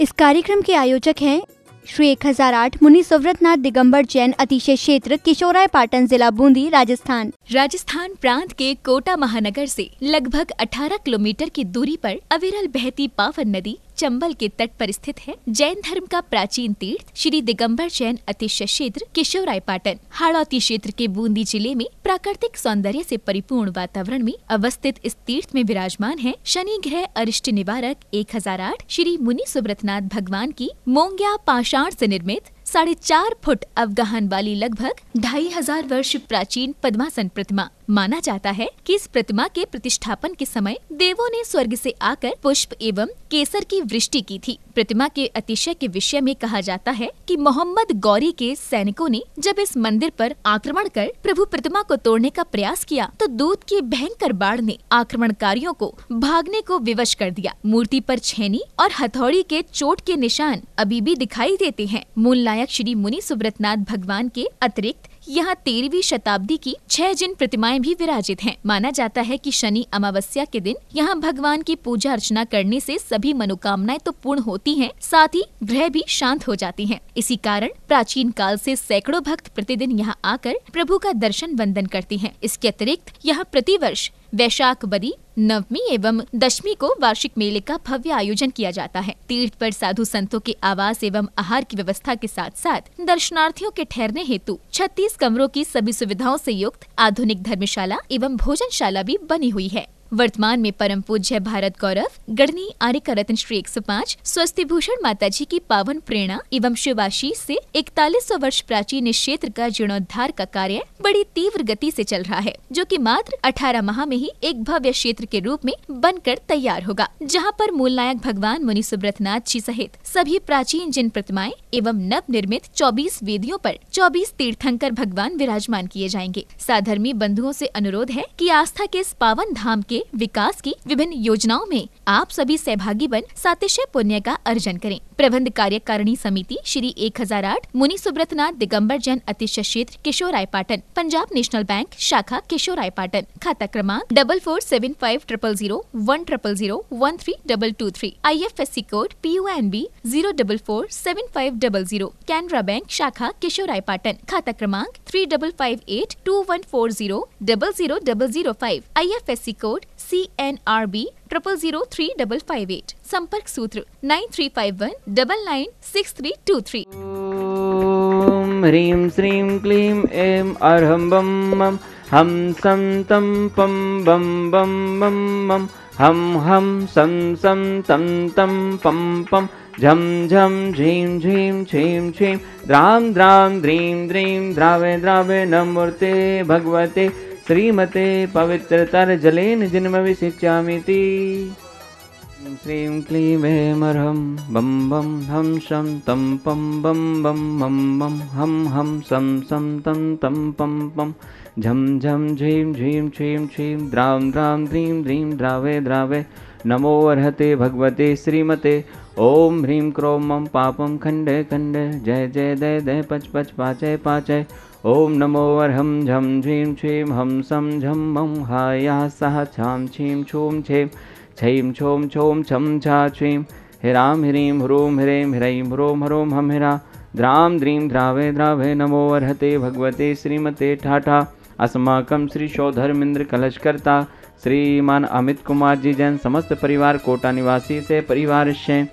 इस कार्यक्रम के आयोजक हैं श्री 1008 मुनि सुव्रतनाथ दिगंबर जैन अतिशय क्षेत्र किशोराय पाटन जिला बूंदी राजस्थान। राजस्थान प्रांत के कोटा महानगर से लगभग 18 किलोमीटर की दूरी पर अविरल बहती पावन नदी चंबल के तट पर स्थित है। जैन धर्म का प्राचीन तीर्थ श्री दिगंबर जैन अतिशय क्षेत्र किशोराय पाटन हाड़ौती क्षेत्र के बूंदी जिले में प्राकृतिक सौंदर्य से परिपूर्ण वातावरण में अवस्थित इस तीर्थ में विराजमान है शनि ग्रह अरिष्ट निवारक 1008 श्री मुनि सुव्रतनाथ भगवान की मोंग्या पाषाण से निर्मित 4.5 फुट अवगाहन वाली लगभग 2500 वर्ष प्राचीन पद्मासन प्रतिमा। माना जाता है कि इस प्रतिमा के प्रतिष्ठापन के समय देवों ने स्वर्ग से आकर पुष्प एवं केसर की वृष्टि की थी। प्रतिमा के अतिशय के विषय में कहा जाता है कि मोहम्मद गौरी के सैनिकों ने जब इस मंदिर पर आक्रमण कर प्रभु प्रतिमा को तोड़ने का प्रयास किया तो दूत की भयंकर बाढ़ ने आक्रमणकारियों को भागने को विवश कर दिया। मूर्ति पर छेनी और हथौड़ी के चोट के निशान अभी भी दिखाई देते हैं। मूल नायक श्री मुनि सुव्रतनाथ भगवान के अतिरिक्त यहाँ 13वीं शताब्दी की 6 जिन प्रतिमाएं भी विराजित हैं। माना जाता है कि शनि अमावस्या के दिन यहाँ भगवान की पूजा अर्चना करने से सभी मनोकामनाएं तो पूर्ण होती हैं, साथ ही ग्रह भी शांत हो जाती हैं। इसी कारण प्राचीन काल से सैकड़ों भक्त प्रतिदिन यहाँ आकर प्रभु का दर्शन वंदन करते हैं। इसके अतिरिक्त यहाँ प्रतिवर्ष वैशाख बदी नवमी एवं दशमी को वार्षिक मेले का भव्य आयोजन किया जाता है। तीर्थ पर साधु संतों के आवास एवं आहार की व्यवस्था के साथ साथ दर्शनार्थियों के ठहरने हेतु 36 कमरों की सभी सुविधाओं से युक्त आधुनिक धर्मशाला एवं भोजनशाला भी बनी हुई है। वर्तमान में परम पूज्य भारत गौरव गढ़नी आर्य रत्न श्री 105 स्वस्ति भूषण माता जी की पावन प्रेरणा एवं शिवाशीष से 4100 वर्ष प्राचीन इस क्षेत्र का जीर्णोद्धार का कार्य बड़ी तीव्र गति से चल रहा है, जो कि मात्र 18 माह में ही एक भव्य क्षेत्र के रूप में बनकर तैयार होगा, जहां पर मूल नायक भगवान मुनि सुव्रतनाथ जी सहित सभी प्राचीन जिन प्रतिमाएं एवं नव निर्मित 24 वेदियों पर 24 तीर्थंकर भगवान विराजमान किए जाएंगे। साधर्मी बंधुओं से अनुरोध है कि आस्था के इस पावन धाम के विकास की विभिन्न योजनाओं में आप सभी सहभागी बन सातिशय पुण्य का अर्जन करें। प्रबंध कार्यकारिणी समिति श्री 1008 मुनि सुव्रतनाथ दिगंबर जैन अतिशय क्षेत्र किशोराय पाटन, पंजाब नेशनल बैंक शाखा किशोराय पाटन, खाता क्रमांक 4475000100132223, IFSC code PUNB 0447500, Canara bank शाखा किशोराय पाटन, खाता क्रमांक 355821400005, IFSC कोड CNRB 000358, संपर्क सूत्र 9351996323। ओम ह्रीं श्रीं क्लीं ऐं अर्हं बम मम हम सम तम पम बम बम बम मम हम सम सम तम तम पम पम झम झम झीं झीं छीं छीं द्रां द्रां द्रीं द्रीं द्रावे द्रावे नमोर्ते भगवते श्रीमते पवित्रतर जलेन जन्म विसिच्यामिति। श्रीं क्लीं ऐं अर्हं बम बम हम शम तम पम बम बम मम मम हम सम सम तम तम पम पम झम झम झीं झीं छीं छीं द्रां द्रां द्रीं द्रीं द्रावे द्रावे नमो अर्हते भगवते श्रीमते। ओम ह्रीं क्रों मम पापम खंडे खंडे जय जय दय दय पच पच पाचय पाचय। ओम नमो अर्हं झम झीं छीं हम सम झम मम हाया सह छाम छीं छूम छेम छईं छोम छोम छम छा छीं हिराम ह्रीं ह्रूं ह्रीं ह्रैं ह्रों ह्रों हम हिरा द्रां द्रीं द्रावे द्रावे नमो अर्हते भगवते श्रीमते ठाठा। अस्माकं श्री शोधर्मेंद्र कलशकर्ता श्रीमान अमित कुमार जी जैन समस्त परिवार कोटा निवासी से परिवार से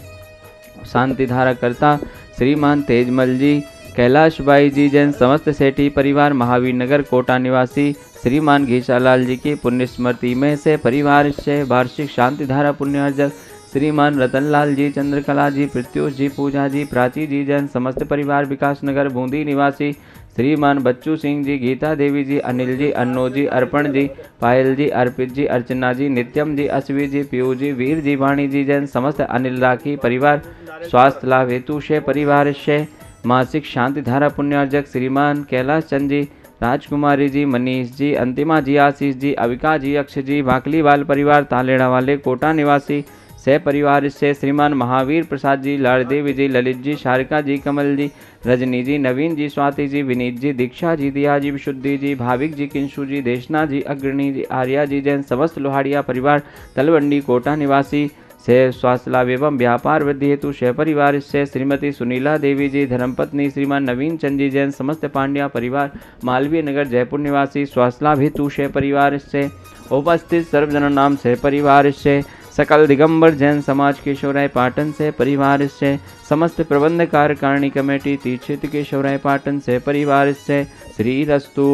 शांति धारा करता श्रीमान तेजमल जी कैलाश बाई जी जैन समस्त सेठी परिवार महावीर नगर कोटा निवासी श्रीमान घीशालाल जी की पुण्य स्मृति में से परिवार से वार्षिक शांति धारा पुण्यार्जक श्रीमान रतनलाल जी चंद्रकला जी प्रत्युष जी पूजा जी प्राची जी जैन समस्त परिवार विकास नगर बूंदी निवासी श्रीमान बच्चू सिंह जी गीता देवी जी अनिल जी अन्नो जी अर्पण जी पायल जी अर्पित जी अर्चना जी नित्यम जी अश्वी जी पीयू जी वीर जी वाणी जी जैन समस्त अनिल राखी परिवार स्वास्थ्य लाभ हेतु से परिवार से मासिक शांति धारा पुण्यार्जक श्रीमान कैलाश चंद जी राजकुमारी जी मनीष जी अंतिमा जी आशीष जी अविका जी अक्ष जी भाकली वाल परिवार तालेड़ा वाले कोटा निवासी सह परिवार से श्रीमान महावीर प्रसाद जी लाड़देवी जी ललित जी शारिका जी कमल जी रजनी जी नवीन जी स्वाति जी विनीत जी दीक्षा जी दिया जी विशुद्धि जी भाविक जी किंशु जी देशना जी अग्रणी जी आर्या जी जैन समस्त लोहाड़िया परिवार तलवंडी कोटा निवासी से स्वास्थ्य लाभ एवं व्यापार वृद्धि हेतु शय परिवार से श्रीमती सुनीला देवी जी धर्मपत्नी श्रीमान नवीन चंद जी जैन समस्त पांड्या परिवार मालवीय नगर जयपुर निवासी स्वास्थ्य लाभ हेतु शय परिवार से उपस्थित सर्वजन नाम से परिवार से सकल दिगंबर जैन समाज केशवराय पाटन से परिवार से समस्त प्रबंध कार्यकारिणी कमेटी तीर्थ केशवराय पाटन से परिवार से श्रीरस्तु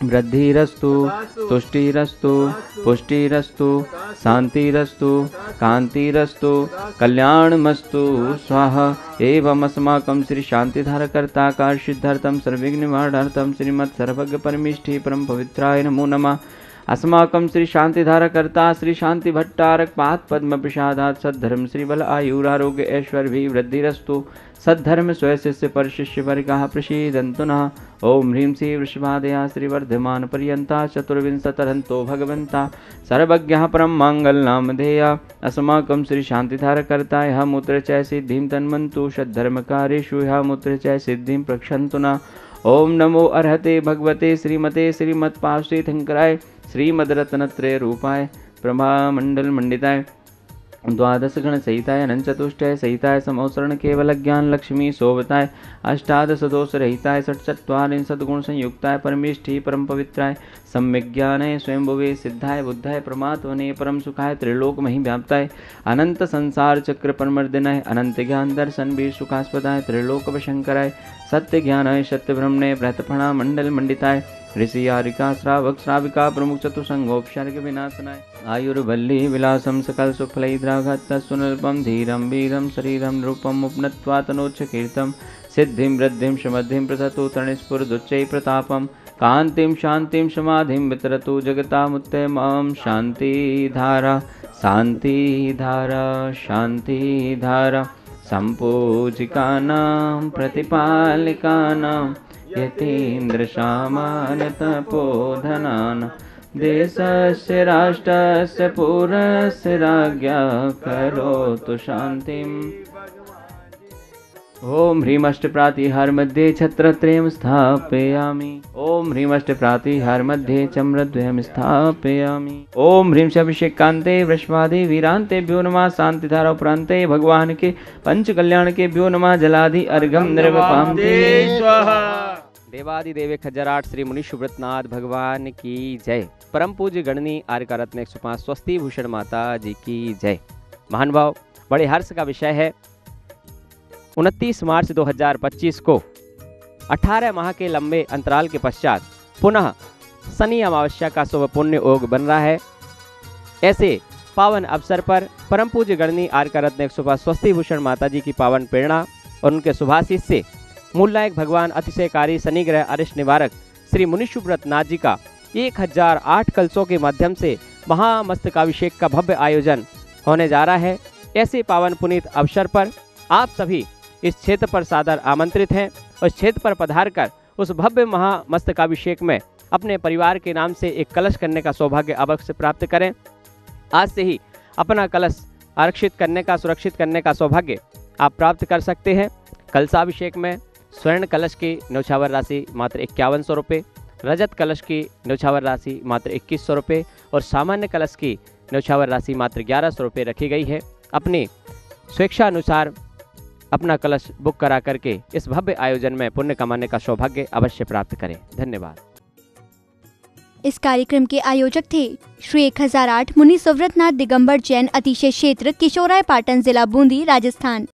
वृद्धिरस्तु तुष्टिरस्तु पुष्टिरस्तु शांतिरस्तु कांतिरस्तु कल्याणमस्तु स्वाहा एवं अस्माकं श्री शांतिधारकर्ता कार्षिद्धर्थम सर्वविघ्न निवारणार्थम श्रीमत् सर्वज्ञ परमेष्ठी परम पवित्राय नमो नमः। अस्माकं श्री शांतिधारकर्ता श्री शांति भट्टारक पाद पद्म प्रसादात सद्धर्म श्री बल आयुरारोग्य ऐश्वर्य वृद्धिरस्तु सद्धर्म स्वय शिष्य पर शिष्य वर्गः प्रसीदन्तु नः। ओम ह्रीं श्री वृषभादया श्रीवर्धमान पर्यंता चतुर्विंशतरन्तो भगवन्ता सर्वज्ञः परम मंगल नामधेया। अस्माकं श्री शांतिधारकर्ता यः मूत्र च सिद्धिं तन्वन्तु षद्धर्मकारेषु यः मूत्र च सिद्धिं प्रक्षन्तु नः। ओम नमो अर्हते भगवते श्रीमते श्रीमत्पार्श्वे थंकराय श्रीमद्रत्नत्रय रूपाय प्रभामंडल मंडिताय द्वादश गण सहिताय अनंत चतुष्टय सहिताय समोसरण केवल ज्ञान लक्ष्मी शोभताय अष्टादश दोष रहिताय षट्चत्वारिंशत् गुण संयुक्ताय परमेष्ठी परम पवित्राय सम्यक ज्ञानाय स्वयंभुवे सिद्धाय बुद्धाय परमात्मने परम सुखाय त्रिलोक मही व्याप्ताय अनंत संसार चक्र परमर्दिनाय अनंत ज्ञान दर्शन वीर सुखास्पदाय त्रिलोक वशंकराय सत्य ज्ञानाय सत्य ब्रह्मणे बृहत्फणा मंडल मंडिताय ऋषि यारिका श्रावक श्राविका प्रमुख चतुसंगोपसर्ग विनाशनाय आयुर्वल्ली विलासम सकल सुफलैद्राघत सुनल्पम धीरम वीरम शरीरम रूपम उपनत्वा तनोच्च कीर्तम सिद्धिं वृद्धिं समृद्धिं प्रथतु तरणिस्फुरदुच्चै प्रतापम कांतिं शांतिं समाधिं वितरतु जगतामुत्तमं शांतिधारा शांतिधारा शांतिधारा संपूजिकानां प्रतिपालिकानां यतीन्द्र तपोधनानां देशस्य राष्ट्रस्य पुरस्य राज्ञा करोतु शान्तिम्। ओम ह्रीं अष्टप्रातिहार मध्ये छत्रत्रयं स्थापयामि। ओम ह्रीं अष्टप्रातिहार मध्ये चम्रद्वयं स्थापयामि। ओम ह्रीं अभिषेकान्ते वृषभादि वीरान्तेभ्यो नमः। शांतिधारा उपरान्ते भगवान के पंच कल्याण के भ्यो नमः। जलादि अर्घम निर्वपाम देवादिदेव खजराट श्री मुनि सुब्रतनाथ भगवान की जय। परम पूज्य गणनी आर्य रत्न 105 स्वस्ति भूषण माता जी की जय। महान भाव, बड़े हर्ष का विषय है 29 मार्च 2025 को 18 माह के लंबे अंतराल के पश्चात पुनः शनि अमावस्या का शुभ पुण्य योग बन रहा है। ऐसे पावन अवसर पर परम पूज्य गणनी आर्य रत्न 105 स्वस्ति भूषण माता जी की पावन प्रेरणा और उनके शुभाशीष से मूलनायक भगवान अतिशयकारी शनि ग्रह अरिष्ट निवारक श्री मुनि सुब्रतनाथ जी का 1008 कलशों के माध्यम से महामस्तकाभिषेक का भव्य आयोजन होने जा रहा है। ऐसे पावन पुनीत अवसर पर आप सभी इस क्षेत्र पर सादर आमंत्रित हैं और इस क्षेत्र पर पधार कर उस भव्य महामस्तकाभिषेक में अपने परिवार के नाम से एक कलश करने का सौभाग्य अवश्य प्राप्त करें। आज से ही अपना कलश आरक्षित करने का, सुरक्षित करने का सौभाग्य आप प्राप्त कर सकते हैं। कलशाभिषेक में स्वर्ण कलश की न्यौछावर राशि मात्र 5100 रुपये, रजत कलश की न्यौछावर राशि मात्र 2100 रुपये और सामान्य कलश की न्यौछावर राशि मात्र 1100 रुपये रखी गई है। अपनी स्वेच्छानुसार अपना कलश बुक करा करके इस भव्य आयोजन में पुण्य कमाने का सौभाग्य अवश्य प्राप्त करें। धन्यवाद। इस कार्यक्रम के आयोजक थे श्री 1008 मुनि सुव्रतनाथ दिगंबर जैन अतिशय क्षेत्र किशोराय पाटन जिला बूंदी राजस्थान।